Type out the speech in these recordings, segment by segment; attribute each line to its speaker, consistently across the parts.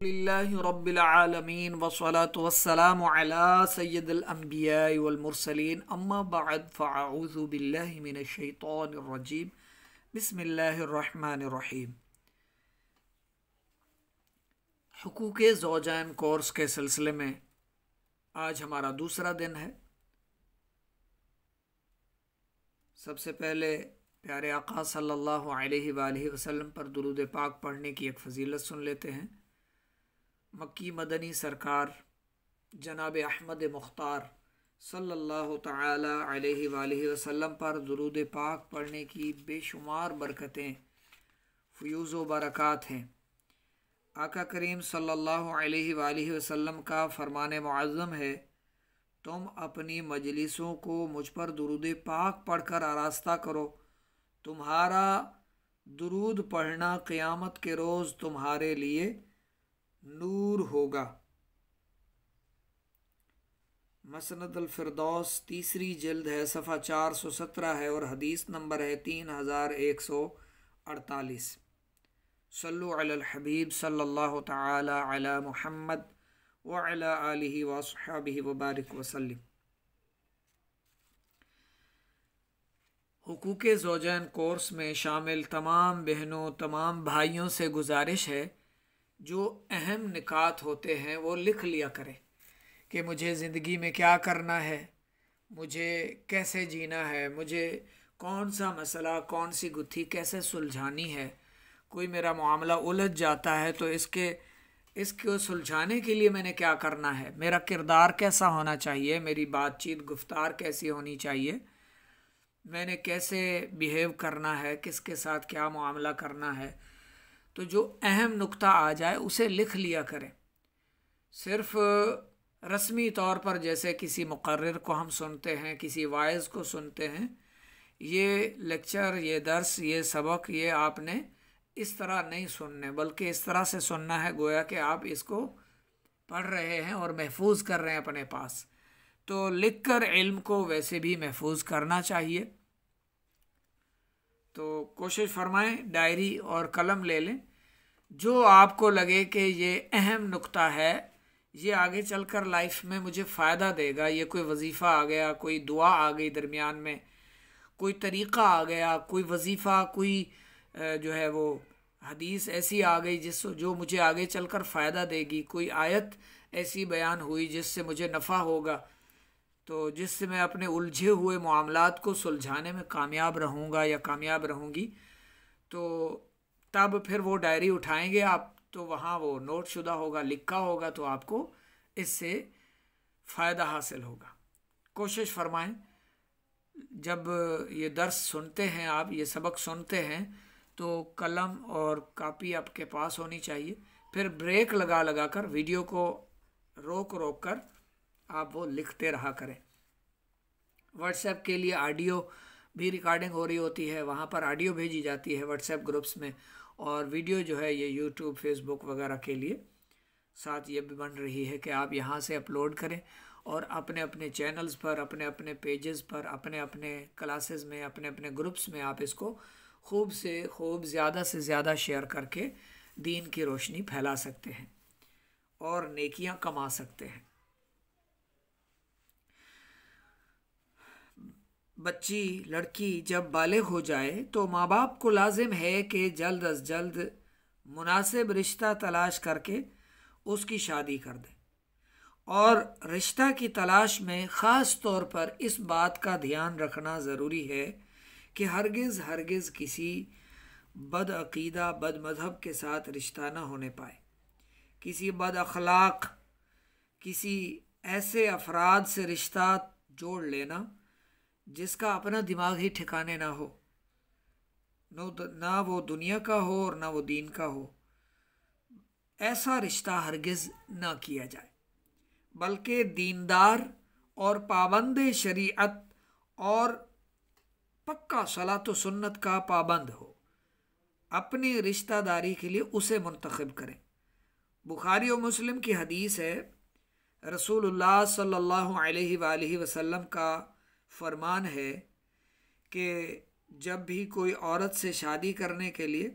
Speaker 1: लिल्लाहि रब्बिल आलमीन वस्सलातु वस्सलामु अला सय्यिदिल अंबिया वल मुरसलीन अम्मा बअद फ़अऊज़ु बिल्लाहि मिनश शैतानिर रजीम बिस्मिल्लाहिर रहमानिर रहीम। हुकूक़े ज़ौजान कोर्स के सिलसिले में आज हमारा दूसरा दिन है। सबसे पहले प्यारे आका सल्लल्लाहु अलैहि वसल्लम पर दुरूद पाक पढ़ने की एक फ़जीलत सुन लेते हैं। मक्की मदनी सरकार जनाब अहमद मुख्तार सल्लल्लाहु ताला अलैहि वसल्लम पर दुरूद पाक पढ़ने की बेशुमार बरकतें फ़यूज़ व बरक़ात हैं। आका करीम सल्लल्लाहु अलैहि वसल्लम का फ़रमान मुअज़्ज़म है, तुम अपनी मजलिसों को मुझ पर दुरूद पाक पढ़कर आरास्ता करो, तुम्हारा दुरूद पढ़ना क़यामत के रोज़ तुम्हारे लिए नूर होगा। मसनद अल फिरदौस तीसरी जिल्द है, सफ़ा 417 है और हदीस नंबर है 3148। सल्लु अलल हबीब सल्लल्लाहु ताला अला मुहम्मद व अला आलिहि व अस्हाबिहि व बारिक वसल्लम। हुकूक़े ज़ौजान कोर्स में शामिल तमाम बहनों, तमाम भाइयों से गुजारिश है, जो अहम निकात होते हैं वो लिख लिया करें कि मुझे ज़िंदगी में क्या करना है, मुझे कैसे जीना है, मुझे कौन सा मसला, कौन सी गुत्थी कैसे सुलझानी है। कोई मेरा मामला उलझ जाता है तो इसको सुलझाने के लिए मैंने क्या करना है, मेरा किरदार कैसा होना चाहिए, मेरी बातचीत गुफ्तार कैसी होनी चाहिए, मैंने कैसे बिहेव करना है, किसके साथ क्या मामला करना है। तो जो अहम नुक्ता आ जाए उसे लिख लिया करें। सिर्फ रस्मी तौर पर जैसे किसी मुक़र्रिर को हम सुनते हैं, किसी वाइज़ को सुनते हैं, ये लेक्चर, ये दर्स, ये सबक, ये आपने इस तरह नहीं सुनने, बल्कि इस तरह से सुनना है गोया कि आप इसको पढ़ रहे हैं और महफूज कर रहे हैं अपने पास। तो लिख कर इल्म को वैसे भी महफूज करना चाहिए। तो कोशिश फरमाएं, डायरी और कलम ले लें। जो आपको लगे कि ये अहम नुक्ता है, ये आगे चलकर लाइफ में मुझे फ़ायदा देगा, ये कोई वजीफ़ा आ गया, कोई दुआ आ गई दरमियान में, कोई तरीक़ा आ गया, कोई वजीफ़ा, कोई जो है वो हदीस ऐसी आ गई जो मुझे आगे चलकर फ़ायदा देगी, कोई आयत ऐसी बयान हुई जिससे मुझे नफ़ा होगा, तो जिससे मैं अपने उलझे हुए मामलात को सुलझाने में कामयाब रहूँगा या कामयाब रहूँगी, तो तब फिर वो डायरी उठाएंगे आप, तो वहाँ वो नोट शुदा होगा, लिखा होगा, तो आपको इससे फ़ायदा हासिल होगा। कोशिश फरमाएं, जब ये दर्स सुनते हैं, आप ये सबक सुनते हैं, तो कलम और कापी आपके पास होनी चाहिए। फिर ब्रेक लगा लगा कर, वीडियो को रोक रोक कर आप वो लिखते रहा करें। व्हाट्सएप के लिए ऑडियो भी रिकॉर्डिंग हो रही होती है, वहाँ पर ऑडियो भेजी जाती है व्हाट्सएप ग्रुप्स में, और वीडियो जो है ये यूट्यूब, फेसबुक वगैरह के लिए साथ ये भी बन रही है कि आप यहाँ से अपलोड करें और अपने अपने चैनल्स पर, अपने अपने पेजेस पर, अपने अपने क्लासेस में, अपने अपने ग्रुप्स में आप इसको खूब से खूब, ज़्यादा से ज़्यादा शेयर करके दीन की रोशनी फैला सकते हैं और नेकियां कमा सकते हैं। बच्ची, लड़की जब बालिग हो जाए तो माँ बाप को लाजिम है कि जल्द अज जल्द मुनासिब रिश्ता तलाश करके उसकी शादी कर दें, और रिश्ता की तलाश में ख़ास तौर पर इस बात का ध्यान रखना ज़रूरी है कि हरगिज़ हरगिज़ किसी बदअक़ीदा, बद मज़हब के साथ रिश्ता ना होने पाए। किसी बद अखलाक, किसी ऐसे अफराद से रिश्ता जोड़ लेना जिसका अपना दिमाग ही ठिकाने ना हो, ना वो दुनिया का हो और ना वो दीन का हो, ऐसा रिश्ता हरगिज़ ना किया जाए, बल्कि दीनदार और पाबंद शरीयत और पक्का सलात व सुन्नत का पाबंद हो, अपनी रिश्तेदारी के लिए उसे मुंतखब करें। बुखारी और मुस्लिम की हदीस है, रसूलुल्लाह सल्लल्लाहु अलैहि वसल्लम का फरमान है कि जब भी कोई औरत से शादी करने के लिए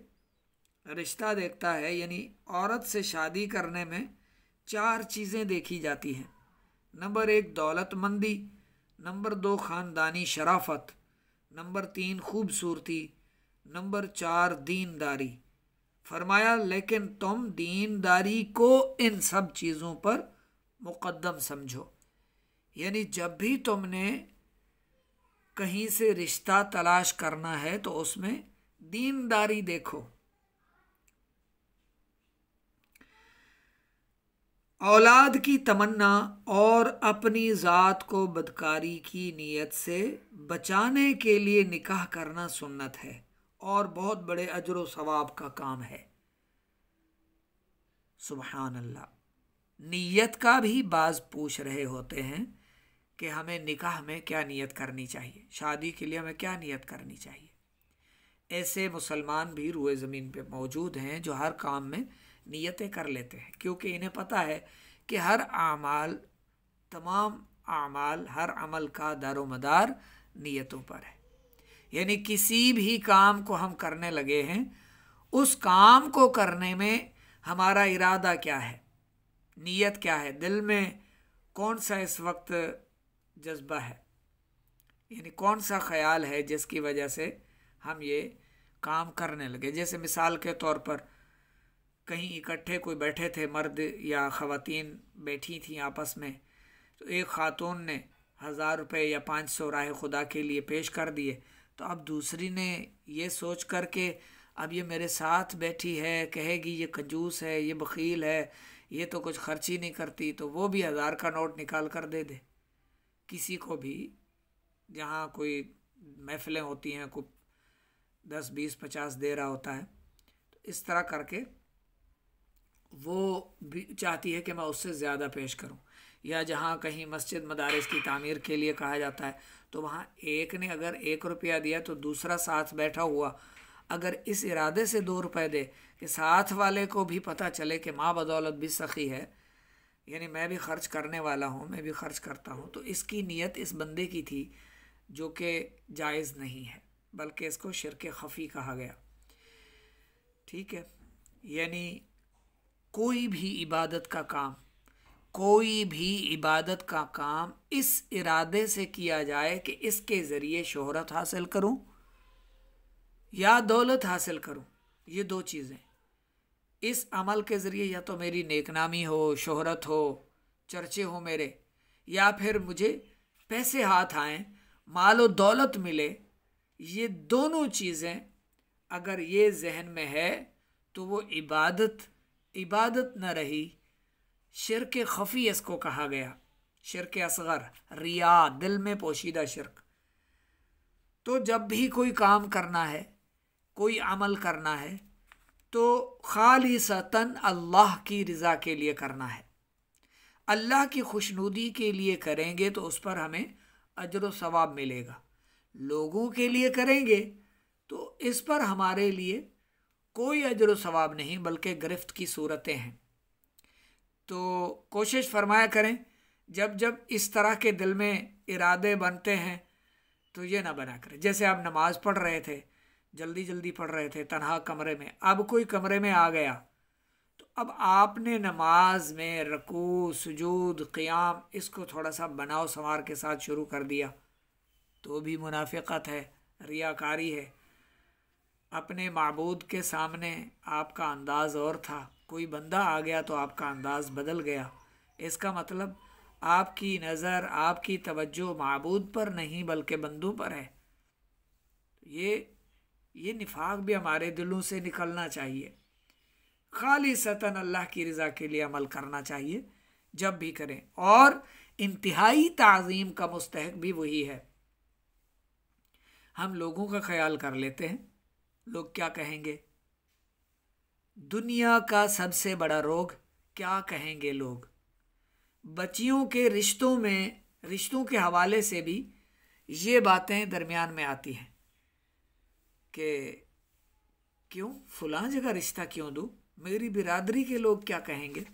Speaker 1: रिश्ता देखता है, यानी औरत से शादी करने में 4 चीज़ें देखी जाती हैं। नंबर 1 दौलतमंदी, नंबर 2 ख़ानदानी शराफत, नंबर 3 खूबसूरती, नंबर 4 दीनदारी। फरमाया लेकिन तुम दीनदारी को इन सब चीज़ों पर मुकद्दम समझो। यानी जब भी तुमने कहीं से रिश्ता तलाश करना है तो उसमें दीनदारी देखो। औलाद की तमन्ना और अपनी ज़ात को बदकारी की नीयत से बचाने के लिए निकाह करना सुन्नत है और बहुत बड़े अजर व सवाब का काम है। सुबहान अल्लाह। नीयत का भी बाज पूछ रहे होते हैं कि हमें निकाह में क्या नीयत करनी चाहिए, शादी के लिए हमें क्या नीयत करनी चाहिए। ऐसे मुसलमान भी रुए ज़मीन पे मौजूद हैं जो हर काम में नीयतें कर लेते हैं, क्योंकि इन्हें पता है कि तमाम आमाल, हर अमल का दारोमदार नीयतों पर है। यानी किसी भी काम को हम करने लगे हैं, उस काम को करने में हमारा इरादा क्या है, नीयत क्या है, दिल में कौन सा इस वक्त जज्बा है, यानी कौन सा ख्याल है जिसकी वजह से हम ये काम करने लगे। जैसे मिसाल के तौर पर कहीं इकट्ठे कोई बैठे थे, मर्द या ख़वातीन बैठी थी आपस में, तो एक ख़ातून ने 1000 रुपये या 500 राह खुदा के लिए पेश कर दिए, तो अब दूसरी ने ये सोच कर के अब ये मेरे साथ बैठी है, कहेगी ये कंजूस है, ये बख़ील है, ये तो कुछ खर्च ही नहीं करती, तो वो भी 1000 का नोट निकाल कर दे दे। किसी को भी जहाँ कोई महफिलें होती हैं, कोई 10, 20, 50 दे रहा होता है, तो इस तरह करके वो भी चाहती है कि मैं उससे ज़्यादा पेश करूं। या जहाँ कहीं मस्जिद मदारिस की तामीर के लिए कहा जाता है, तो वहाँ एक ने अगर 1 रुपया दिया तो दूसरा साथ बैठा हुआ अगर इस इरादे से 2 रुपये दे कि साथ वाले को भी पता चले कि माँ बदौलत भी सखी है, यानी मैं भी खर्च करने वाला हूँ, मैं भी खर्च करता हूँ, तो इसकी नीयत इस बंदे की थी, जो कि जायज़ नहीं है, बल्कि इसको शिरक खफ़ी कहा गया। ठीक है। यानी कोई भी इबादत का काम इस इरादे से किया जाए कि इसके ज़रिए शोहरत हासिल करूं या दौलत हासिल करूं, ये 2 चीज़ें, इस अमल के ज़रिए या तो मेरी नेकनामी हो, शोहरत हो, चर्चे हो मेरे, या फिर मुझे पैसे हाथ आएँ, माल और दौलत मिले, ये दोनों चीज़ें अगर ये जहन में है तो वो इबादत न रही, शिरक खफ़ी इसको कहा गया, शिरक असगर, रिया, दिल में पोशीदा शिरक। तो जब भी कोई काम करना है, कोई अमल करना है, तो खालिसतन अल्लाह की रज़ा के लिए करना है, अल्लाह की खुशनुदी के लिए करेंगे तो उस पर हमें अजर व सवाब मिलेगा। लोगों के लिए करेंगे तो इस पर हमारे लिए कोई अजर व सवाब नहीं, बल्कि गिरफ्त की सूरतें हैं। तो कोशिश फरमाया करें जब जब इस तरह के दिल में इरादे बनते हैं तो ये ना बना करें। जैसे आप नमाज पढ़ रहे थे, जल्दी जल्दी पढ़ रहे थे तन्हा कमरे में, अब कोई कमरे में आ गया, तो अब आपने नमाज में रकू, सुजूद, क़ियाम, इसको थोड़ा सा बनाव संवार के साथ शुरू कर दिया, तो भी मुनाफिकत है, रियाकारी है। अपने माबूद के सामने आपका अंदाज़ और था, कोई बंदा आ गया तो आपका अंदाज़ बदल गया, इसका मतलब आपकी नज़र, आपकी तवज्जो माबूद पर नहीं बल्कि बंदों पर है। ये निफाक भी हमारे दिलों से निकलना चाहिए। खालिसतन अल्लाह की रज़ा के लिए अमल करना चाहिए जब भी करें, और इंतहाई ताज़ीम का मुस्तहक भी वही है। हम लोगों का ख्याल कर लेते हैं, लोग क्या कहेंगे, दुनिया का सबसे बड़ा रोग क्या कहेंगे लोग। बच्चियों के रिश्तों के हवाले से भी ये बातें दरमियान में आती हैं कि क्यों फलां जगह रिश्ता क्यों दूँ, मेरी बिरादरी के लोग क्या कहेंगे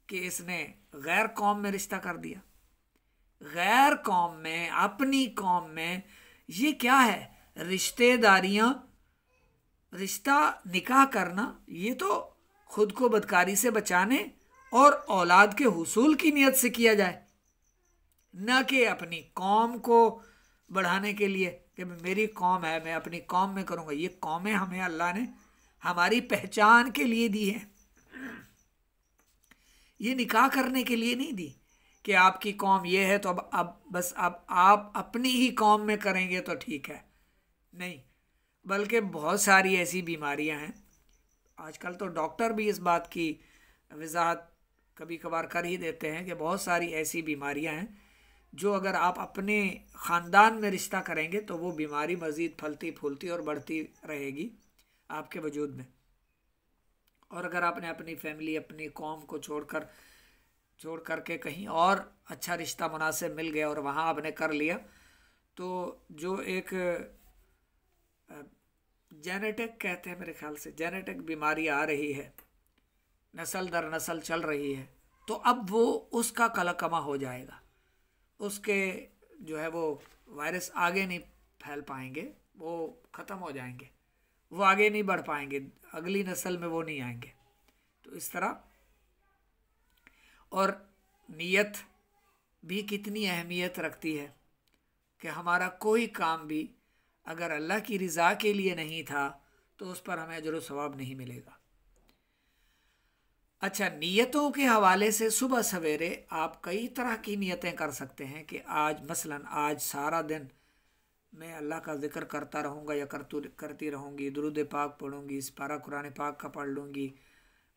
Speaker 1: कि इसने गैर कौम में रिश्ता कर दिया। गैर कौम में, अपनी कौम में, ये क्या है, रिश्तेदारियां रिश्ता निकाह करना ये तो खुद को बदकारी से बचाने और औलाद के हुसूल की नीयत से किया जाए, न कि अपनी कौम को बढ़ाने के लिए कि मेरी कौम है मैं अपनी कौम में करूँगा। ये कौमें हमें अल्लाह ने हमारी पहचान के लिए दी है, ये निकाह करने के लिए नहीं दी कि आपकी कौम ये है तो अब बस अब आप अपनी ही कौम में करेंगे तो ठीक है, नहीं। बल्कि बहुत सारी ऐसी बीमारियां हैं, आजकल तो डॉक्टर भी इस बात की वजाहत कभी कभार कर ही देते हैं कि बहुत सारी ऐसी बीमारियां हैं जो अगर आप अपने ख़ानदान में रिश्ता करेंगे तो वो बीमारी मज़ीद फलती फूलती और बढ़ती रहेगी आपके वजूद में। और अगर आपने अपनी फैमिली अपनी कौम को छोड़ करके कहीं और अच्छा रिश्ता मुनासिब मिल गया और वहाँ आपने कर लिया, तो जो एक जेनेटिक कहते हैं, मेरे ख्याल से जेनेटिक बीमारी आ रही है, नस्ल दर नस्ल चल रही है, तो अब वो उसका कलाकमा हो जाएगा, उसके जो है वो वायरस आगे नहीं फैल पाएंगे, वो ख़त्म हो जाएंगे, वो आगे नहीं बढ़ पाएंगे, अगली नस्ल में वो नहीं आएंगे। तो इस तरह। और नीयत भी कितनी अहमियत रखती है कि हमारा कोई काम भी अगर अल्लाह की रज़ा के लिए नहीं था तो उस पर हमें अजर व सवाब नहीं मिलेगा। अच्छा, नीयतों के हवाले से सुबह सवेरे आप कई तरह की नीयतें कर सकते हैं कि आज मसलन आज सारा दिन मैं अल्लाह का ज़िक्र करता रहूँगा या करती रहूँगी, दुरूद पाक पढ़ूँगी, इस पारा कुरान पाक का पढ़ लूँगी,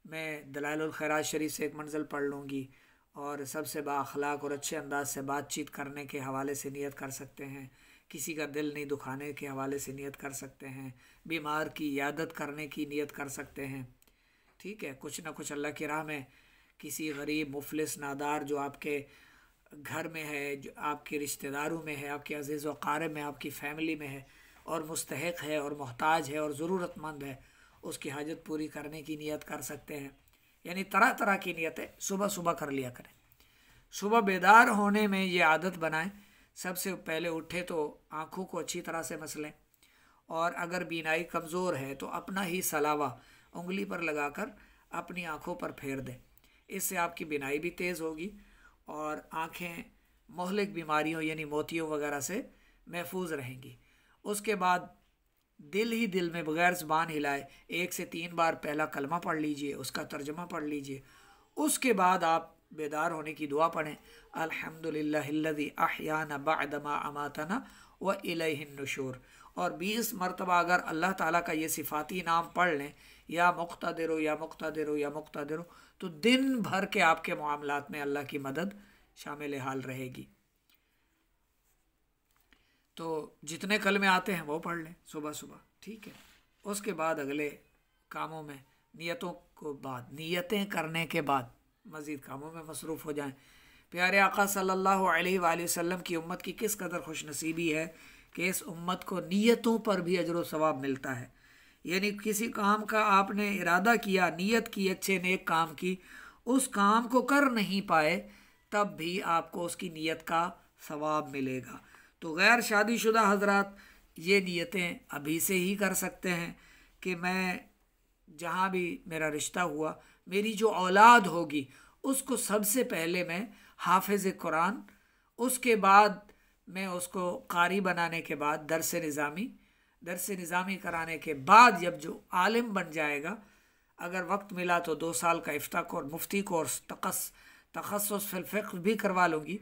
Speaker 1: मैं दलाइलुल खैरात शरीफ से एक मंज़िल पढ़ लूँगी, और सबसे बाअखलाक और अच्छे अंदाज से बातचीत करने के हवाले से नियत कर सकते हैं, किसी का दिल नहीं दुखाने के हवाले से नियत कर सकते हैं, बीमार की इयादत करने की नियत कर सकते हैं। ठीक है, कुछ ना कुछ अल्लाह की राह में किसी गरीब मुफलिस नादार जो आपके घर में है, जो आपके रिश्तेदारों में है, आपके अज़ीज़ व क़ारिब में, आपकी फ़ैमिली में है और मुस्तहिक़ है और मोहताज है और ज़रूरतमंद है, उसकी हाजत पूरी करने की नियत कर सकते हैं। यानी तरह तरह की नियतें सुबह सुबह कर लिया करें। सुबह बेदार होने में ये आदत बनाएं, सबसे पहले उठे तो आँखों को अच्छी तरह से मसलें, और अगर बीनाई कमज़ोर है तो अपना ही सलावा उंगली पर लगाकर अपनी आँखों पर फेर दें। इससे आपकी बीनाई भी तेज़ होगी और आँखें मोहलिक बीमारियों यानी मोतियों वगैरह से महफूज रहेंगी। उसके बाद दिल ही दिल में बग़ैर ज़ुबान हिलाए 1 से 3 बार पहला कलमा पढ़ लीजिए, उसका तर्जुमा पढ़ लीजिए। उसके बाद आप बेदार होने की दुआ पढ़ें, अल्हम्दुलिल्लाहिल्लज़ी अहयाना बअदमा अमातना व इलैहिन नुशूर। और 20 मरतबा अगर अल्लाह ताला का ये सिफ़ाती नाम पढ़ लें, या मुक़्तदिरो या मुक़्तदिरो या मुक़्तदिरो, तो दिन भर के आपके मामलात में अल्लाह की मदद शामिल हाल रहेगी। तो जितने कलमे आते हैं वो पढ़ लें सुबह सुबह, ठीक है। उसके बाद अगले कामों में नियतें करने के बाद मज़ीद कामों में मसरूफ़ हो जाएं। प्यारे आका सल्लल्लाहु अलैहि वसल्लम की उम्मत की किस कदर खुशनसीबी है कि इस उम्मत को नियतों पर भी अजर व सवाब मिलता है। यानी किसी काम का आपने इरादा किया, नियत की अच्छे नेक काम की, उस काम को कर नहीं पाए तब भी आपको उसकी नियत का सवाब मिलेगा। तो गैर शादीशुदा हजरात ये नियतें अभी से ही कर सकते हैं कि मैं जहाँ भी मेरा रिश्ता हुआ, मेरी जो औलाद होगी उसको सबसे पहले मैं हाफिज़ कुरान, उसके बाद मैं उसको कारी बनाने के बाद दरस निज़ामी कराने के बाद जब जो आलिम बन जाएगा, अगर वक्त मिला तो 2 साल का इफ्ता कोर्स, मुफ्ती कोर्स, तखस्सुस फिल फ़िक़्ह भी करवा लूँगी।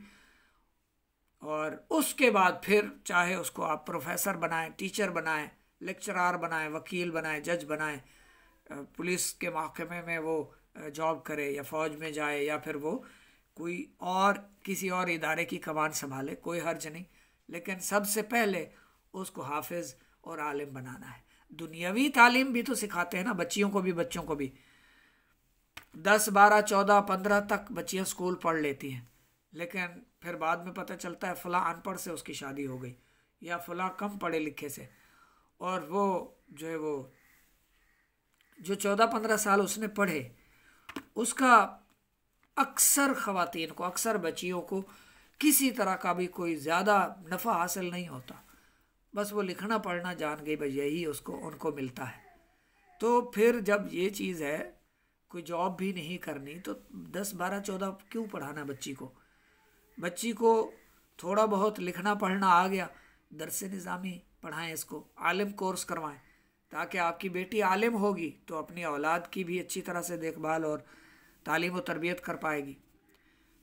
Speaker 1: और उसके बाद फिर चाहे उसको आप प्रोफेसर बनाएं, टीचर बनाएं, लेक्चरार बनाएं, वकील बनाएं, जज बनाएं, पुलिस के महकमे में वो जॉब करे या फ़ौज में जाए या फिर वो कोई और किसी और इदारे की कमान संभाले, कोई हर्ज नहीं। लेकिन सबसे पहले उसको हाफिज़ और आलिम बनाना है। दुनियावी तालीम भी तो सिखाते हैं ना बच्चियों को भी, बच्चों को भी। 10, 12, 14, 15 तक बच्चियां स्कूल पढ़ लेती हैं, लेकिन फिर बाद में पता चलता है फ़लाँ अनपढ़ से उसकी शादी हो गई या फ़लाँ कम पढ़े लिखे से, और वो जो है वो जो 14-15 साल उसने पढ़े उसका अक्सर ख़वातीन को, अक्सर बच्चियों को किसी तरह का भी कोई ज़्यादा नफ़ा हासिल नहीं होता। बस वो लिखना पढ़ना जान गई, बस यही उनको मिलता है। तो फिर जब ये चीज़ है, कोई जॉब भी नहीं करनी, तो 10 12 14 क्यों पढ़ाना बच्ची को? बच्ची को थोड़ा बहुत लिखना पढ़ना आ गया, दरस निज़ामी पढ़ाएं, इसको आलिम कोर्स करवाएं, ताकि आपकी बेटी आलिम होगी तो अपनी औलाद की भी अच्छी तरह से देखभाल और तालीम और तरबियत कर पाएगी।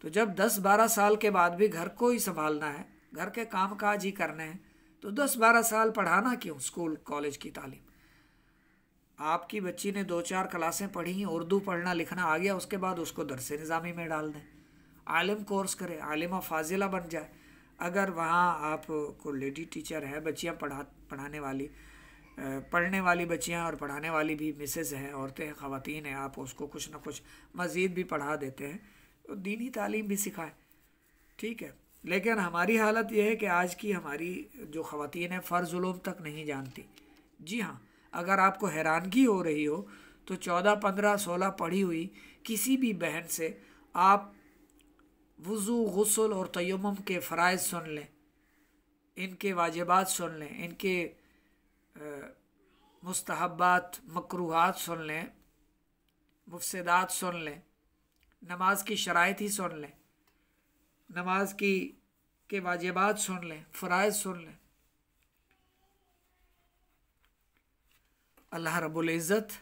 Speaker 1: तो जब 10 12 साल के बाद भी घर को ही संभालना है, घर के काम काज ही करने हैं, तो 10 12 साल पढ़ाना क्यों स्कूल कॉलेज की तालीम? आपकी बच्ची ने 2 4 क्लासें पढ़ी, उर्दू पढ़ना लिखना आ गया, उसके बाद उसको दरस निज़ामी में डाल दें, आलिम कोर्स करे, आलिमा फाजिला बन जाए। अगर वहाँ आप को लेडी टीचर है, बच्चियाँ पढ़ाने वाली, पढ़ने वाली बच्चियाँ और पढ़ाने वाली भी मिसेज हैं, औरतें हैं, ख़वातीन हैं, आप उसको कुछ ना कुछ मज़ीद भी पढ़ा देते हैं, तो दीनी तालीम भी सिखाएं, ठीक है। लेकिन हमारी हालत यह है कि आज की हमारी जो ख़वातीन हैं फ़र्ज़ उलूम तक नहीं जानती। जी हाँ, अगर आपको हैरानगी हो रही हो तो 14 15 16 पढ़ी हुई किसी भी बहन से आप वुज़ू, गुस्ल और तयम्मुम के फ़राइज़ सुन लें, इनके वाजिबात सुन लें, इनके मुस्तहब्बात मकरूहात सुन लें, मुफसदात सुन लें, नमाज की शराइत ही सुन लें, नमाज के वाजिबात सुन लें, फ़राइज़ सुन लें, अल्लाह रब्बुल इज़्ज़त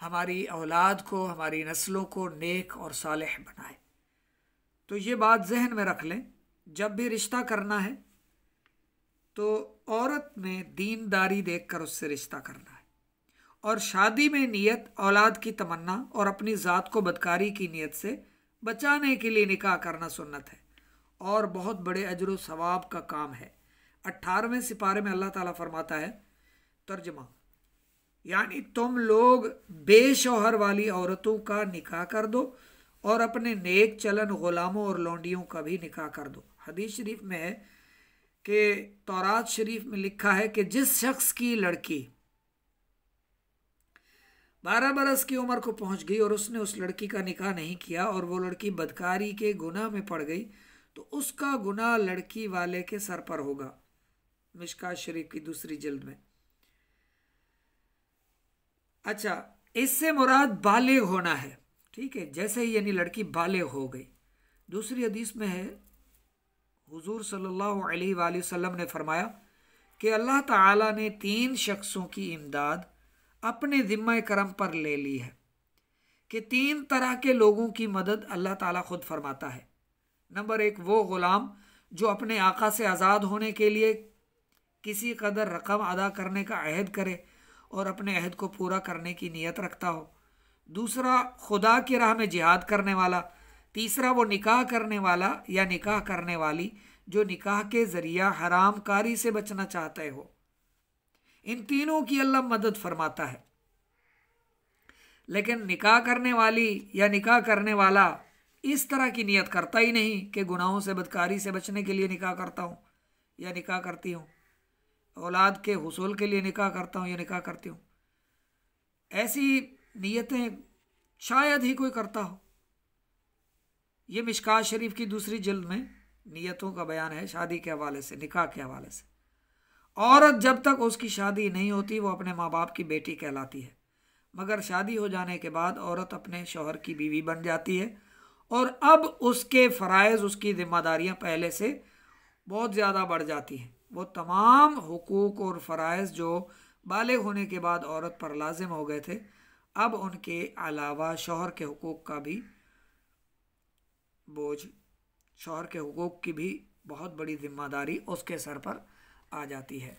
Speaker 1: हमारी औलाद को, हमारी नस्लों को नेक और सालेह बनाए। तो ये बात जहन में रख लें, जब भी रिश्ता करना है तो औरत में दीनदारी देखकर उससे रिश्ता करना है, और शादी में नियत औलाद की तमन्ना और अपनी ज़ात को बदकारी की नियत से बचाने के लिए निकाह करना सुन्नत है और बहुत बड़े अजर व सवाब का काम है। 18वें सिपारे में अल्लाह ताला फरमाता है, तर्जमा, यानी तुम लोग बेशौहर वाली औरतों का निकाह कर दो और अपने नेक चलन ग़ुलामों और लौंडियों का भी निकाह कर दो। हदीस शरीफ में है कि तौरात शरीफ में लिखा है कि जिस शख्स की लड़की 12 बरस की उम्र को पहुंच गई और उसने उस लड़की का निकाह नहीं किया और वो लड़की बदकारी के गुनाह में पड़ गई, तो उसका गुनाह लड़की वाले के सर पर होगा। मिशकात शरीफ की 2 जिल्द में। अच्छा, इससे मुराद बालिग होना है, ठीक है, जैसे ही यानी लड़की बालिग हो गई। दूसरी हदीस में है, हुजूर सल्लल्लाहु अलैहि वसल्लम ने फरमाया कि अल्लाह ताला ने 3 शख्सों की इमदाद अपने ज़िम्मा करम पर ले ली है, कि 3 तरह के लोगों की मदद अल्लाह ताला खुद फरमाता है। नंबर 1, वो ग़ुलाम जो अपने आका से आज़ाद होने के लिए किसी कदर रकम अदा करने का अहद करे और अपने अहद को पूरा करने की नीयत रखता हो। दूसरा, खुदा की राह में जिहाद करने वाला। तीसरा, वो निकाह करने वाला या निकाह करने वाली जो निकाह के ज़रिया हराम कारी से बचना चाहते हो। इन तीनों की अल्लाह मदद फरमाता है। लेकिन निकाह करने वाली या निकाह करने वाला इस तरह की नियत करता ही नहीं कि गुनाहों से, बदकारी से बचने के लिए निकाह करता हूँ या निकाह करती हूँ, औलाद के हुसूल के लिए निकाह करता हूँ या निकाह करती हूँ। ऐसी नियतें शायद ही कोई करता हो। ये मिशकात शरीफ की 2 जिल्द में नियतों का बयान है, शादी के हवाले से, निकाह के हवाले से। औरत जब तक उसकी शादी नहीं होती वो अपने माँ बाप की बेटी कहलाती है, मगर शादी हो जाने के बाद औरत अपने शौहर की बीवी बन जाती है और अब उसके फ़राइज़, उसकी जिम्मेदारियाँ पहले से बहुत ज़्यादा बढ़ जाती हैं। वो तमाम हुकूक और फ़राइज़ जो बालिग होने के बाद औरत पर लाजिम हो गए थे, अब उनके अलावा शौहर के हुकूक का भी बोझ, शौहर के हुकूक की भी बहुत बड़ी जिम्मेदारी उसके सर पर आ जाती है।